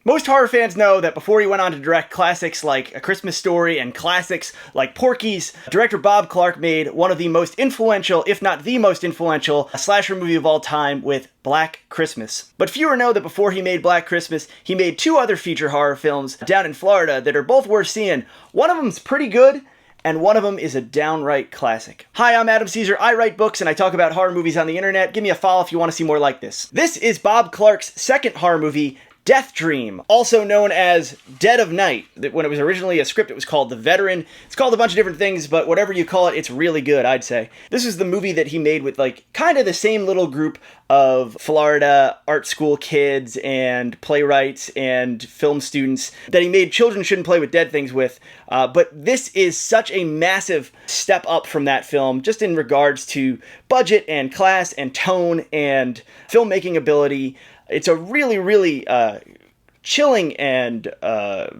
Most horror fans know that before he went on to direct classics like A Christmas Story and classics like Porky's, director Bob Clark made one of the most influential, if not the most influential, slasher movie of all time with Black Christmas. But fewer know that before he made Black Christmas, he made two other feature horror films down in Florida that are both worth seeing. One of them's pretty good, and one of them is a downright classic. Hi, I'm Adam Caesar. I write books and I talk about horror movies on the internet. Give me a follow if you want to see more like this. This is Bob Clark's second horror movie, DEATHDREAM, also known as Dead of Night. When it was originally a script, it was called The Veteran. It's called a bunch of different things, but whatever you call it, it's really good, I'd say. This is the movie that he made with kind of the same little group of Florida art school kids and playwrights and film students that he made Children Shouldn't Play with Dead Things with. But this is such a massive step up from that film, just in regards to budget and class and tone and filmmaking ability. It's a really, really chilling and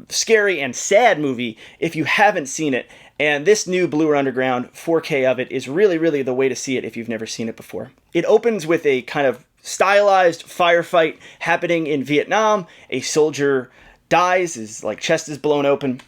scary and sad movie if you haven't seen it. And this new Blu-ray Underground 4K of it is really, really the way to see it if you've never seen it before. It opens with a kind of stylized firefight happening in Vietnam. A soldier dies, his chest is blown open.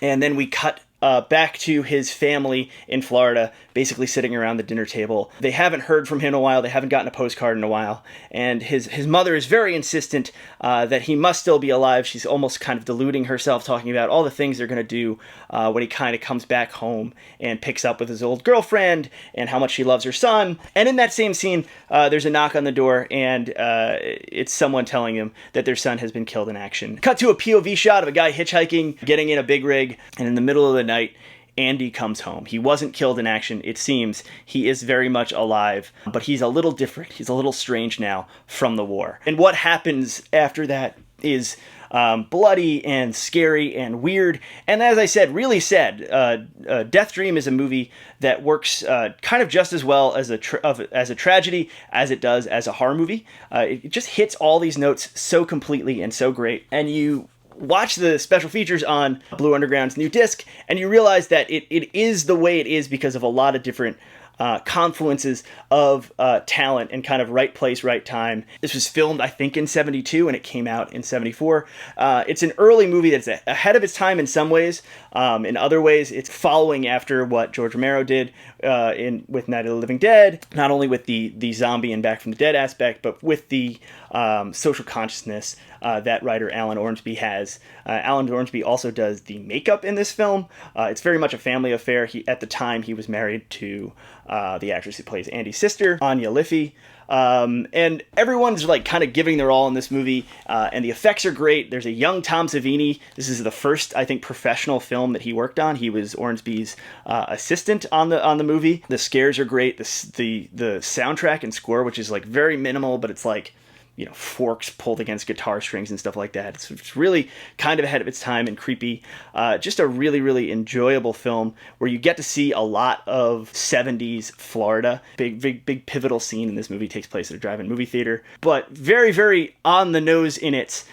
And then we cut back to his family in Florida, basically sitting around the dinner table. They haven't heard from him in a while. They haven't gotten a postcard in a while. And his mother is very insistent that he must still be alive. She's almost kind of deluding herself, talking about all the things they're going to do when he kind of comes back home and picks up with his old girlfriend and how much she loves her son. And in that same scene, there's a knock on the door, and it's someone telling him that their son has been killed in action. Cut to a POV shot of a guy hitchhiking, getting in a big rig, and in the middle of the night, Andy comes home. He wasn't killed in action, it seems. He is very much alive, but he's a little different. He's a little strange now from the war. And what happens after that is bloody and scary and weird. And as I said, really sad. DEATHDREAM is a movie that works kind of just as well as a tragedy as it does as a horror movie. It just hits all these notes so completely and so great. And you watch the special features on Blue Underground's new disc, and you realize that it is the way it is because of a lot of different confluences of talent and kind of right place, right time. This was filmed, I think, in 72, and it came out in 74. It's an early movie that's ahead of its time in some ways. In other ways, it's following after what George Romero did with Night of the Living Dead, not only with the zombie and Back from the Dead aspect, but with the social consciousness that writer Alan Ormsby has. Alan Ormsby also does the makeup in this film. It's very much a family affair. At the time, he was married to the actress who plays Andy's sister, Anya Liffey. And everyone's kind of giving their all in this movie, and the effects are great. There's a young Tom Savini. This is the first, I think, professional film that he worked on. He was Ormsby's assistant on the movie. The scares are great. The soundtrack and score, which is very minimal, but it's forks pulled against guitar strings and stuff like that. It's really kind of ahead of its time and creepy. Just a really, really enjoyable film where you get to see a lot of 70s Florida. Big pivotal scene in this movie takes place at a drive-in movie theater, but very, very on the nose in its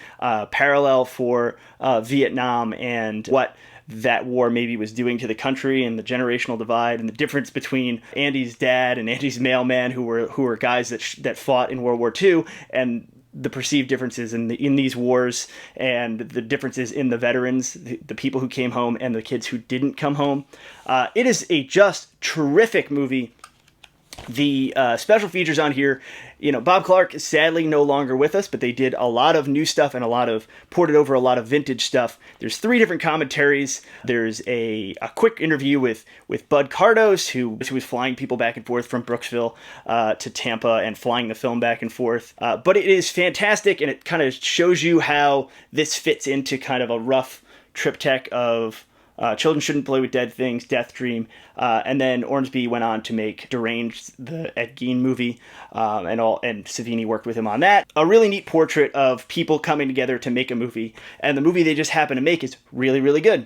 parallel for Vietnam and what that war maybe was doing to the country, and the generational divide and the difference between Andy's dad and Andy's mailman, who were guys that fought in World War II, and the perceived differences in these wars, and the differences in the veterans, the people who came home and the kids who didn't come home. It is a just terrific movie. The special features on here, Bob Clark is sadly no longer with us, but they did a lot of new stuff and ported over a lot of vintage stuff. There's 3 different commentaries. There's a quick interview with Bud Cardos, who was flying people back and forth from Brooksville to Tampa and flying the film back and forth. But it is fantastic, and it kind of shows you how this fits into kind of a rough triptych of Children Shouldn't Play with Dead Things, DEATHDREAM, and then Ormsby went on to make Deranged, the Ed Gein movie, and Savini worked with him on that. A really neat portrait of people coming together to make a movie, and the movie they just happen to make is really, really good.